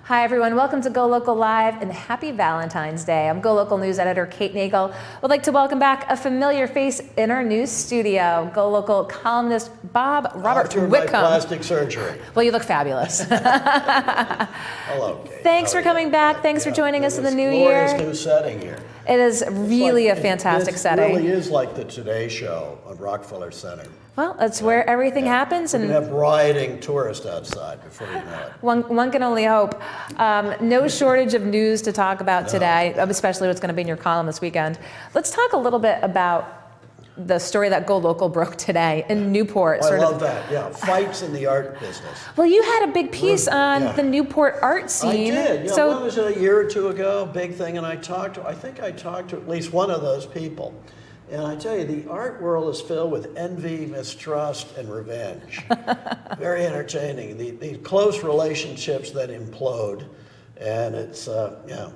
Hi everyone, welcome to GoLocal Live and happy Valentine's Day. I'm GoLocal News Editor Kate Nagel. Would like to welcome back a familiar face in our news studio, GoLocal columnist Bob Robert After Whitcomb. my plastic surgery. Well, you look fabulous. Hello, Kate. Thanks for coming back. Thanks for joining us in the new year. Glorious new setting here. It is really a fantastic setting. It really is like the Today Show on Rockefeller Center. Well, that's where everything happens. We're going to have rioting tourists outside before you know it. One can only hope. No shortage of news to talk about today, especially what's going to be in your column this weekend. Let's talk a little bit about the story that GoLocal broke today in Newport. I love that, yeah. Fights in the art business. Well, you had a big piece on the Newport art scene. I did. So, what was it, a year or two ago? Big thing, and I think I talked to at least one of those people. And I tell you, the art world is filled with envy, mistrust, and revenge. Very entertaining. The close relationships that implode, and it's, yeah.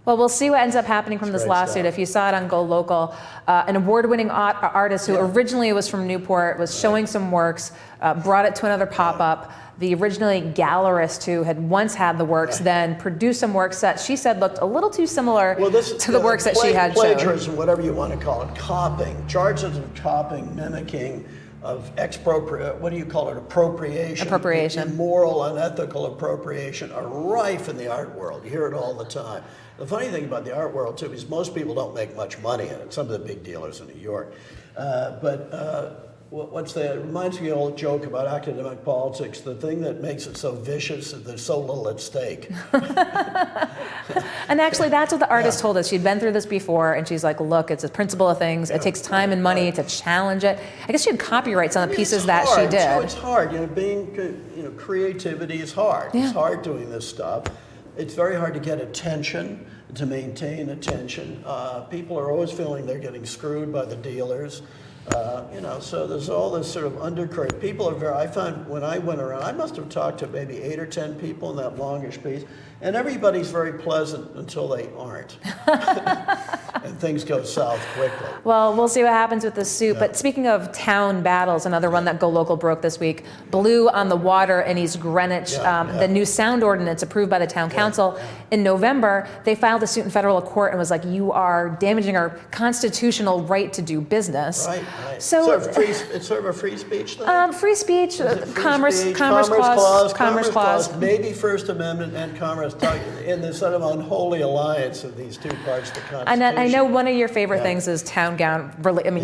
well, we'll see what ends up happening from this lawsuit. Stuff. If you saw it on GoLocal, an award-winning artist who originally was from Newport was showing some works, brought it to another pop-up. The originally gallerist who had once had the works then produced some works that she said looked a little too similar to the works that she had shown. Plagiarism, whatever you want to call it, copying, charges of copying, mimicking, of what do you call it, appropriation. Appropriation. Immoral, unethical appropriation are rife in the art world. You hear it all the time. The funny thing about the art world, too, is most people don't make much money in it, some of the big dealers in New York. What's that? It reminds me of the old joke about academic politics. The thing that makes it so vicious is there's so little at stake. And actually, that's what the artist told us. She'd been through this before, and she's like, look, it's a principle of things. It takes time and money to challenge it. I guess she had copyrights on the pieces that she did. So it's hard. Creativity is hard. Yeah. It's hard doing this stuff. It's very hard to get attention, to maintain attention. People are always feeling they're getting screwed by the dealers. So there's all this sort of undercurrent. People are I found when I went around, I must have talked to maybe 8 or 10 people in that longish piece, and everybody's very pleasant until they aren't. And things go south quickly. Well, we'll see what happens with this suit. But speaking of town battles, another one that GoLocal broke this week, Blue on the Water in East Greenwich, the new sound ordinance approved by the town council in November, they filed a suit in federal court and was like, you are damaging our constitutional right to do business. Right. So it's sort of a free speech thing? Free speech, Commerce Clause. Maybe First Amendment and Commerce in this sort of unholy alliance of these two parts of the Constitution. And I know one of your favorite things is town gown,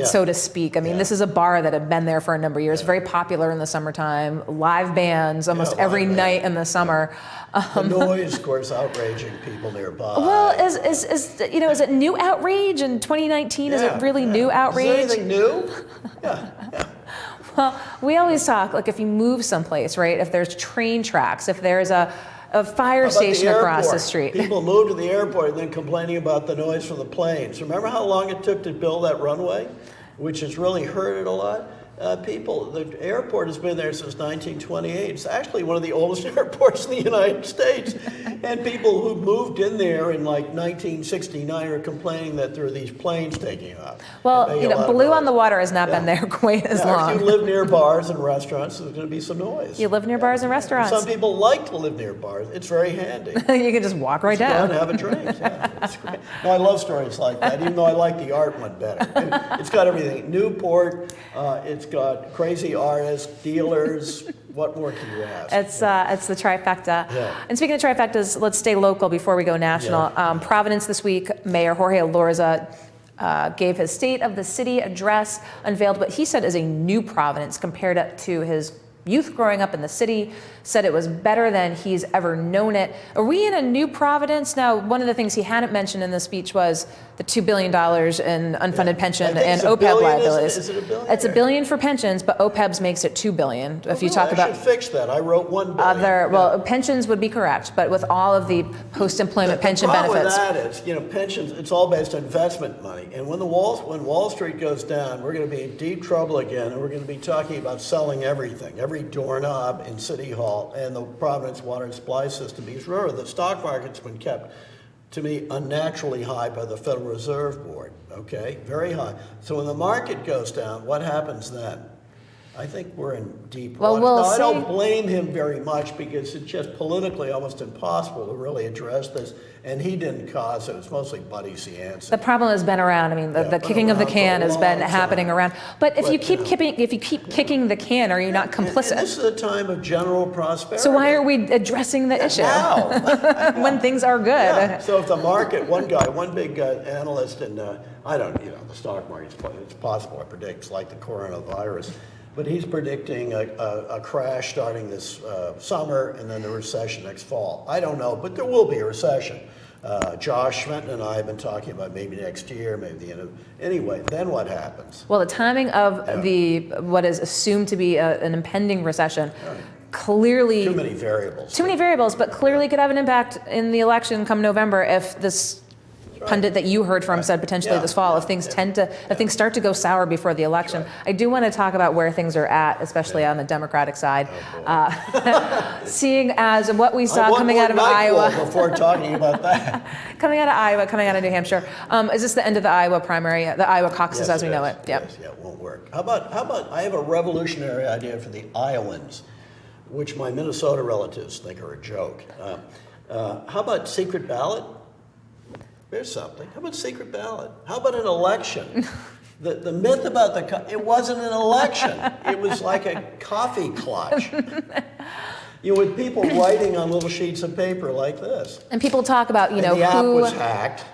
so to speak. I mean, this is a bar that had been there for a number of years, very popular in the summertime, live bands almost every night in the summer. The noise, of course, outraging people nearby. Well, is it new outrage in 2019? Is it really new outrage? Is there anything new? Yeah. Well, we always talk, like if you move someplace, right? If there's train tracks, if there's a fire station across the street. People move to the airport and then complaining about the noise from the planes. Remember how long it took to build that runway, which has really hurt it a lot? The airport has been there since 1928. It's actually one of the oldest airports in the United States. And people who moved in there in like 1969 are complaining that there are these planes taking off. Well, Blue on the Water has not been there quite as long. If you live near bars and restaurants, there's going to be some noise. You live near bars and restaurants. Some people like to live near bars. It's very handy. You can just walk right down. Go and have a drink. It's great. No, I love stories like that, even though I like the art one better. It's got everything. Newport, it's got crazy artists, dealers. What more can you ask? It's the trifecta. Yeah. And speaking of trifectas, let's stay local before we go national. Providence this week, Mayor Jorge Alorza gave his State of the City address, unveiled what he said is a new Providence, compared it to his youth growing up in the city, said it was better than he's ever known it. Are we in a new Providence? Now, one of the things he hadn't mentioned in the speech was the $2 billion in unfunded pension and OPEB liabilities. Is it $1 billion? It's $1 billion for pensions, but OPEBs makes it $2 billion. If you talk about I should fix that. I wrote $1 billion. Well, pensions would be correct, but with all of the post-employment pension benefits. The problem with that is, pensions, it's all based on investment money. And when Wall Street goes down, we're going to be in deep trouble again, and we're going to be talking about selling everything, every doorknob in City Hall and the Providence water and supply system. Because remember, the stock market's been kept, to me, unnaturally high by the Federal Reserve Board, okay? Very high. So when the market goes down, what happens then? I think we're in deep Well, water. we'll Now, I see. don't blame him very much because it's just politically almost impossible to really address this. And he didn't cause it. It's mostly Buddy Cianci. The problem has been around. I mean, the been kicking of the around for can a has been long happening time. around. But if But, you keep kicking the can, are you not And complicit? this is a time of general prosperity. So why are we addressing the issue Now? when things are good? Yeah. So if the market, one big analyst in, I don't, the stock market, it's possible to predict, it's like the coronavirus, but he's predicting a crash starting this summer and then a recession next fall. I don't know, but there will be a recession. Josh Schmenton and I have been talking about maybe next year, maybe the end of, anyway, then what happens? Well, the timing of what is assumed to be an impending recession clearly Too many variables. Too many variables, but clearly could have an impact in the election come November if this pundit that you heard from said potentially this fall, if things if things start to go sour before the election. I do want to talk about where things are at, especially on the Democratic side. Seeing as what we saw coming out of Iowa. Before talking about that. Coming out of Iowa, coming out of New Hampshire. Is this the end of the Iowa primary, the Iowa caucuses as we know it? Yep. Yes, yeah, it won't work. How about, I have a revolutionary idea for the Iowans, which my Minnesota relatives think are a joke. How about secret ballot? There's something. How about secret ballot? How about an election? The myth about it wasn't an election. It was like a coffee clutch. With people writing on little sheets of paper like this. And people talk about, And the app was hacked.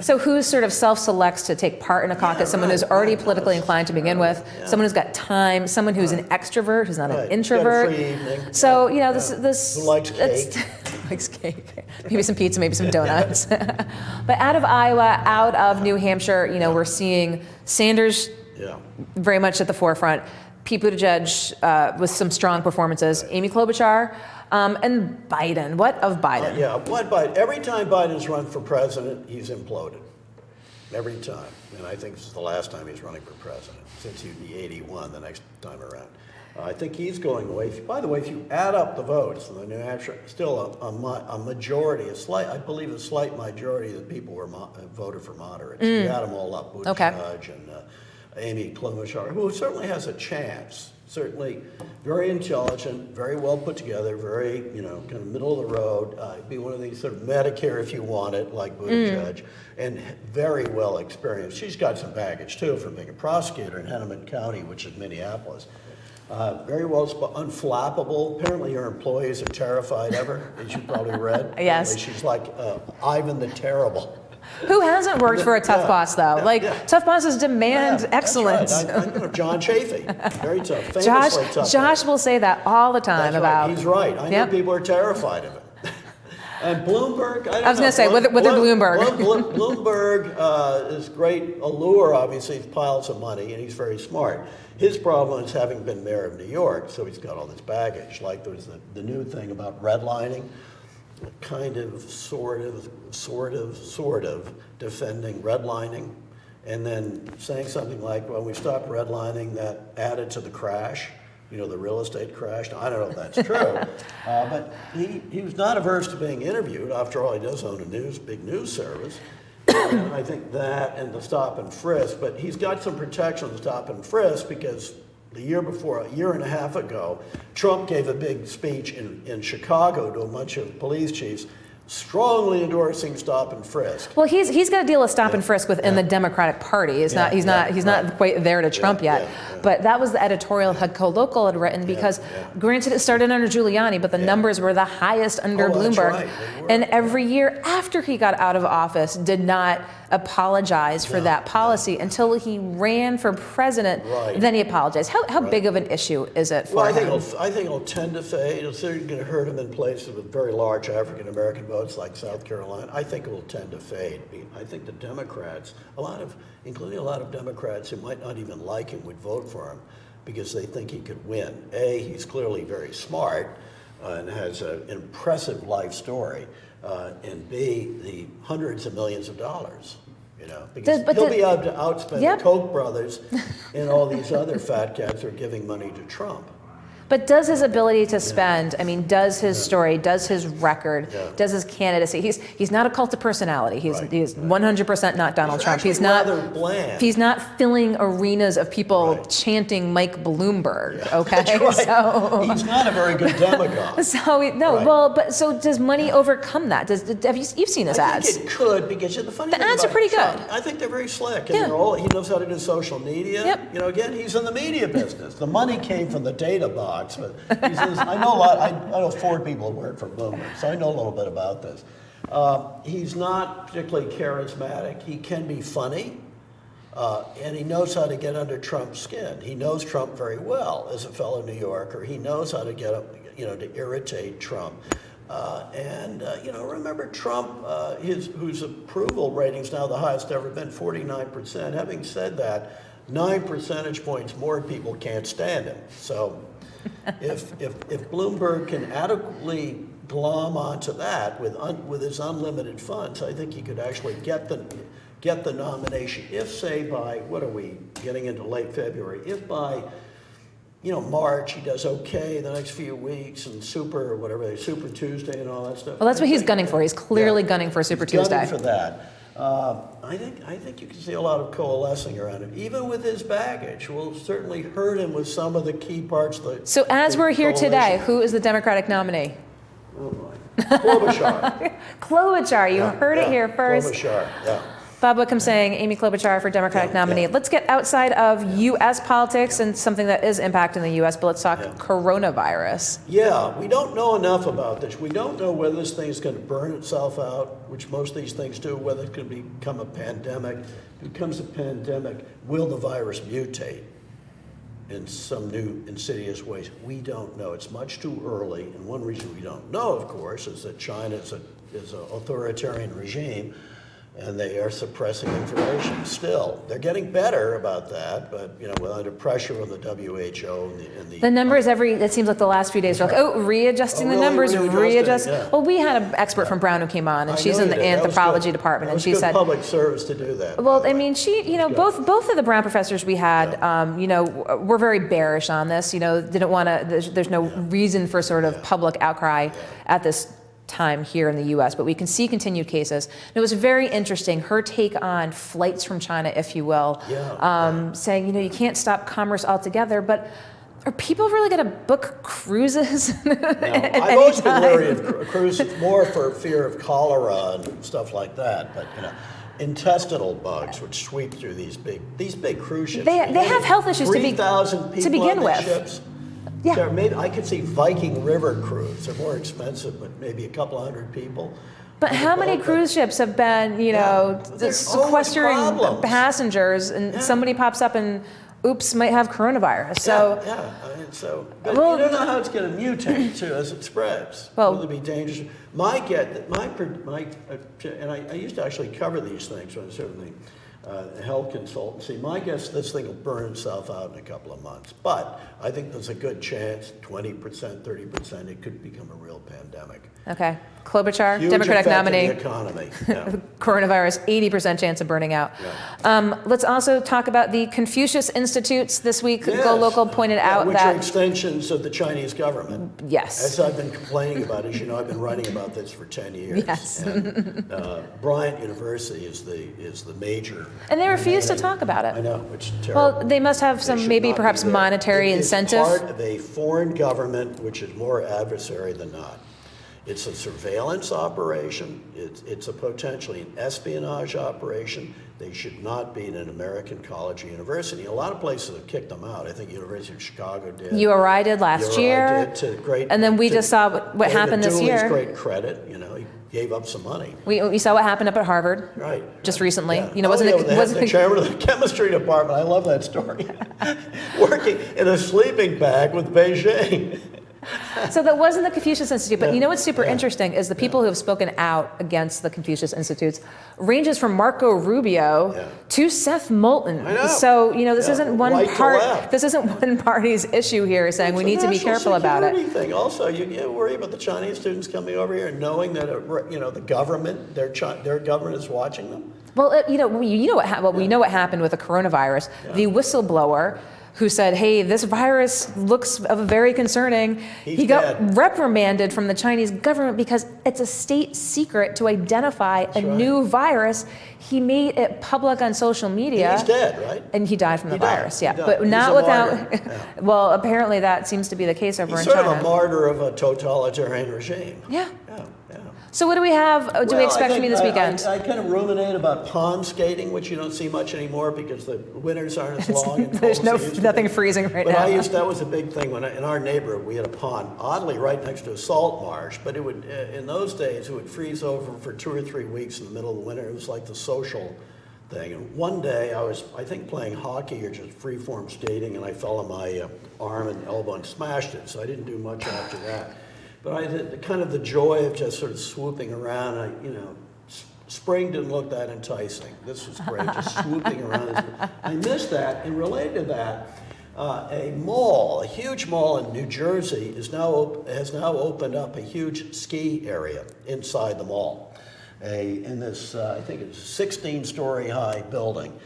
So who sort of self-selects to take part in a caucus? Someone who's already politically inclined to begin with, someone who's got time, someone who's an extrovert, who's not an introvert. Got a free evening. So, this Who likes cake? likes cake. Maybe some pizza, maybe some donuts. But out of Iowa, out of New Hampshire, we're seeing Sanders very much at the forefront. Pete Buttigieg with some strong performances. Amy Klobuchar and Biden. What of Biden? What Biden? Every time Biden's run for president, he's imploded. Every time. And I think this is the last time he's running for president, since he'd be 81 the next time around. I think he's going away. By the way, if you add up the votes in the New Hampshire, still a majority, I believe a slight majority of the people were voted for moderates. You add them all up, Buttigieg and Amy Klobuchar, who certainly has a chance. Certainly very intelligent, very well put together, very, kind of middle of the road. Be one of these sort of Medicare if you want it, like Buttigieg, and very well experienced. She's got some baggage too from being a prosecutor in Hennepin County, which is Minneapolis. Very well, unflappable. Apparently her employees are terrified of her, as you probably read. Yes. Apparently she's like Ivan the Terrible. Who hasn't worked for a tough boss, though? Tough bosses demand excellence. That's right. John Chafee, very tough, famously tough. Josh will say that all the time about. He's right. I know people are terrified of him. And Bloomberg, I was going to say, with Bloomberg. Bloomberg is great allure, obviously, he piles of money, and he's very smart. His problem is having been mayor of New York, so he's got all this baggage. Like there was the new thing about redlining, kind of, sort of defending redlining, and then saying something like, well, we stopped redlining, that added to the crash, the real estate crash. Now, I don't know if that's true, but he was not averse to being interviewed. After all, he does own a big news service. And I think that and the stop and frisk, but he's got some protection on the stop and frisk because the year before, a year and a half ago, Trump gave a big speech in Chicago to a bunch of police chiefs, strongly endorsing stop and frisk. Well, he's got to deal with stop and frisk within the Democratic Party. He's not quite there to Trump yet. But that was the editorial GoLocal had written because, granted, it started under Giuliani, but the numbers were the highest under Bloomberg. That's right. And every year after he got out of office, did not apologize for that policy until he ran for president. Then he apologized. How big of an issue is it for him? I think it'll tend to fade. It's certainly going to hurt him in places with very large African American votes like South Carolina. I think it will tend to fade. I think the Democrats, including a lot of Democrats who might not even like him, would vote for him because they think he could win. A, he's clearly very smart and has an impressive life story. And B, the hundreds of millions of dollars, because he'll be able to outspend the Koch brothers and all these other fat cats who are giving money to Trump. But does his ability to spend, I mean, does his story, does his record, does his candidacy, he's not a cult of personality. He's 100% not Donald Trump. He's rather bland. He's not filling arenas of people chanting Mike Bloomberg, okay? That's right. So, he's not a very good demagogue. So does money overcome that? You've seen his ads? I think it could, because the funny thing ads are about pretty Trump, good. I think they're very slick, and he knows how to do social media. Yep. You know, again, he's in the media business. The money came from the data box, but I know a lot. I know 4 people who work for Bloomberg, so I know a little bit about this. He's not particularly charismatic. He can be funny, and he knows how to get under Trump's skin. He knows Trump very well as a fellow New Yorker. He knows how to get him, to irritate Trump. Remember Trump, whose approval rating's now the highest ever been, 49%. Having said that, 9 percentage points more people can't stand him. So if Bloomberg can adequately glom onto that with his unlimited funds, I think he could actually get the nomination. If, say, by, what are we, getting into late February, if by March, he does okay the next few weeks, and Super Tuesday and all that stuff. Well, that's what he's gunning for. He's clearly gunning for Super Tuesday. Gunning for that. I think you can see a lot of coalescing around him. Even with his baggage, will certainly hurt him with some of the key parts. So as we're here today, who is the Democratic nominee? Oh my. Klobuchar. Klobuchar, you heard it here first. Klobuchar, yeah. Bob Whitcomb saying Amy Klobuchar for Democratic nominee. Yeah. Let's get outside of U.S. politics and something that is impacting the U.S., but let's talk coronavirus. Yeah, we don't know enough about this. We don't know whether this thing is going to burn itself out, which most of these things do, whether it could become a pandemic. If it becomes a pandemic, will the virus mutate in some new insidious ways? We don't know. It's much too early, and one reason we don't know, of course, is that China is an authoritarian regime, and they are suppressing information still. They're getting better about that, but we're under pressure from the WHO and the numbers it seems like the last few days are like, readjusting the numbers, readjusting. Yeah. Well, we had an expert from Brown who came on, and she's in the anthropology department, and she said public service to do that. Well, I mean, both of the Brown professors we had, were very bearish on this. Didn't want to. There's no reason for sort of public outcry at this time here in the U.S., but we can see continued cases. And it was very interesting, her take on flights from China, if you will, saying, you can't stop commerce altogether, but are people really going to book cruises? No, I've always been wary of cruises, more for fear of cholera and stuff like that, but intestinal bugs which sweep through these big cruise ships. They have health issues 3,000 people to begin on with. These ships. Yeah. So maybe I could see Viking River cruise. They're more expensive, but maybe a couple hundred people. But how many cruise ships have been, sequestering passengers, and somebody pops up and, oops, might have coronavirus. So but you don't know how it's going to mutate too as it spreads. Will it be dangerous? And I used to actually cover these things when I was in the health consultancy. My guess, this thing will burn itself out in a couple of months. But I think there's a good chance, 20%, 30%, it could become a real pandemic. Okay. Klobuchar, Huge Democratic effect nominee. on the economy. Yeah. Coronavirus, 80% chance of burning out. Yeah. Let's also talk about the Confucius Institutes this week. Yes. GoLocal pointed out which that... are extensions of the Chinese government. Yes. As I've been complaining about, as you know, I've been writing about this for 10 years. Yes. And Bryant University is the major... And they refuse to talk about it. I know, which is terrible. Well, they must have some maybe perhaps monetary incentive. It's part of a foreign government which is more adversary than not. It's a surveillance operation. It's a potentially an espionage operation. They should not be in an American college or university. A lot of places have kicked them out. I think University of Chicago did. URI did last year. Did to great. And then we just saw what happened this year. Great credit. He gave up some money. We saw what happened up at Harvard. Right. Just recently. Yeah. Wasn't the chairman of the chemistry department. I love that story. Working in a sleeping bag with Beijing. So that wasn't the Confucius Institute, but what's super interesting is the people who have spoken out against the Confucius Institutes ranges from Marco Rubio to Seth Moulton. I know. So this isn't one right this isn't one party's issue here saying we need to be careful about it. Thing. Also, you worry about the Chinese students coming over here and knowing that the government, their government is watching them. Well, we know what happened with the coronavirus. The whistleblower who said, hey, this virus looks very concerning. He's he got dead. reprimanded from the Chinese government because it's a state secret to identify a new virus. He made it public on social media. He's dead, right? And he died from the virus, yeah. He died. But He's not a without, martyr. Yeah. well, apparently that seems to be the case over He's in sort China. of a martyr of a totalitarian regime. Yeah. Yeah, yeah. So what do we have, do we Well, expect I from you think this weekend? I kind of ruminate about pond skating, which you don't see much anymore because the winters aren't as long. And There's cold as they used to nothing be. freezing right But now. that was a big thing in our neighborhood. We had a pond, oddly right next to a salt marsh, but it would in those days it would freeze over for 2 or 3 weeks in the middle of the winter. It was like the social thing. And one day I was, I think, playing hockey or just free-form skating, and I fell on my arm and elbow and smashed it. So I didn't do much after that. But I had kind of the joy of just sort of swooping around. Spring didn't look that enticing. This was great, just swooping around. I missed that, and related to that, a huge mall in New Jersey has now opened up a huge ski area inside the mall. In this, I think it's a 16-story high building,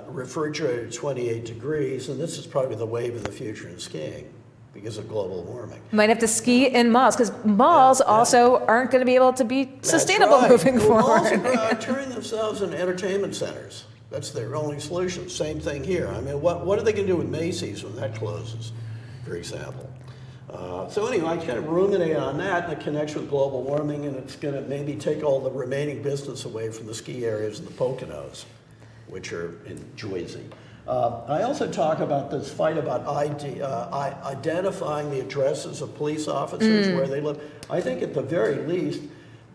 refrigerated 28 degrees, and this is probably the wave of the future in skiing because of global warming. Might have to ski in malls, because malls also aren't going to be able to be sustainable moving forward. Malls are turning themselves into entertainment centers. That's their only solution. Same thing here. I mean, what are they going to do with Macy's when that closes, for example? So anyway, I kind of ruminate on that in the connection with global warming, and it's going to maybe take all the remaining business away from the ski areas and the Poconos, which are in Jersey. I also talk about this fight about identifying the addresses of police officers where they live. I think at the very least,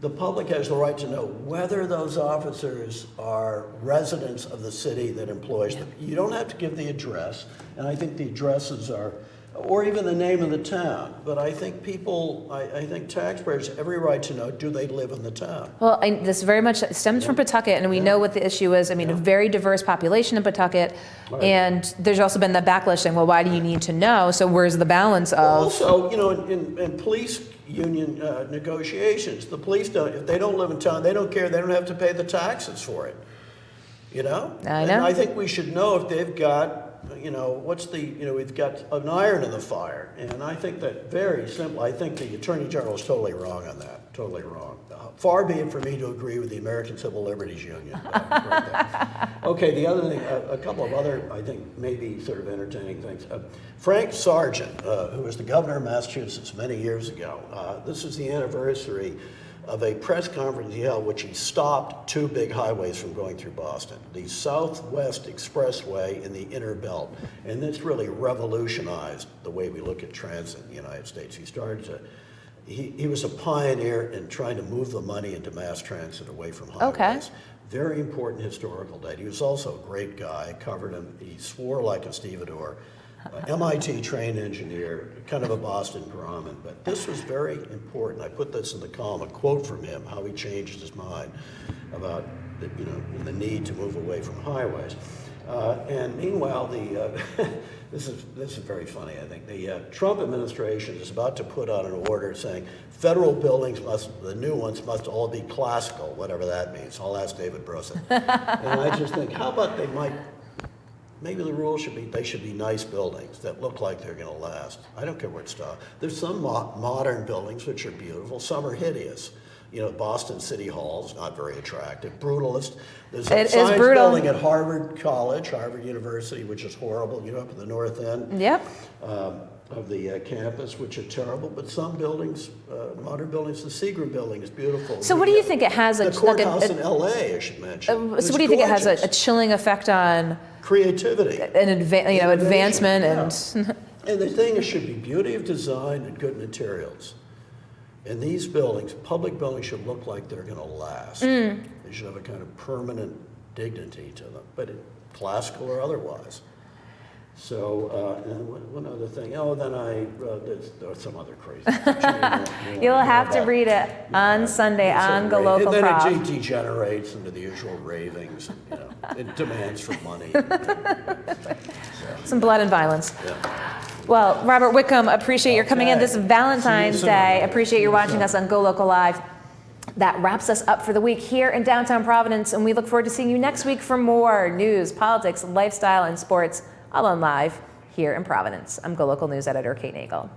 the public has the right to know whether those officers are residents of the city that employs them. You don't have to give the address, and I think the addresses are, or even the name of the town. But I think I think taxpayers have every right to know, do they live in the town? Well, this very much stems from Pawtucket, and we know what the issue is. I mean, a very diverse population in Pawtucket, and there's also been the backlash saying, well, why do you need to know? So where's the balance of? Also, in police union negotiations, the police if they don't live in town, they don't care, they don't have to pay the taxes for it. I know. And I think we should know if they've got, we've got an iron in the fire. And I think that very simple, I think the Attorney General is totally wrong on that, totally wrong. Far be it for me to agree with the American Civil Liberties Union. Okay, the other thing, a couple of other, I think, maybe sort of entertaining things. Frank Sargent, who was the governor of Massachusetts many years ago, this is the anniversary of a press conference he held, which he stopped 2 big highways from going through Boston, the Southwest Expressway and the Inner Belt. And this really revolutionized the way we look at transit in the United States. He was a pioneer in trying to move the money into mass transit away from highways. Okay. Very important historical date. He was also a great guy. I covered him. He swore like a stevedore. MIT trained engineer, kind of a Boston Brahmin, but this was very important. I put this in the column, a quote from him, how he changed his mind about the need to move away from highways. And meanwhile, this is very funny, I think. The Trump administration is about to put out an order saying federal buildings the new ones must all be classical, whatever that means. I'll ask David Brosset. And I just think, how about maybe the rule should be they should be nice buildings that look like they're going to last. I don't care what style. There's some modern buildings which are beautiful. Some are hideous. Boston City Hall is not very attractive. Brutalist. There's a science building at Harvard University, which is horrible. Up at the north end. Yep. Of the campus, which are terrible. But some buildings, modern buildings, the Seagram building is beautiful. So what do you think it has? The courthouse in L.A., I should mention. So what do you think it has a chilling effect on? Creativity. And advancement And the thing is, should be beauty of design and good materials. And these buildings, public buildings, should look like they're going to last. They should have a kind of permanent dignity to them, but classical or otherwise. So, and one other thing. Oh, then there's some other crazy thing. You'll have to read it on Sunday on GoLocal. And then it degenerates into the usual ravings, and it demands for money. Some blood and violence. Yeah. Well, Robert Whitcomb, appreciate your coming in this Valentine's Day. Appreciate your watching us on GoLocal Live. That wraps us up for the week here in downtown Providence, and we look forward to seeing you next week for more news, politics, lifestyle, and sports, all on live here in Providence. I'm GoLocal News editor Kate Nagel.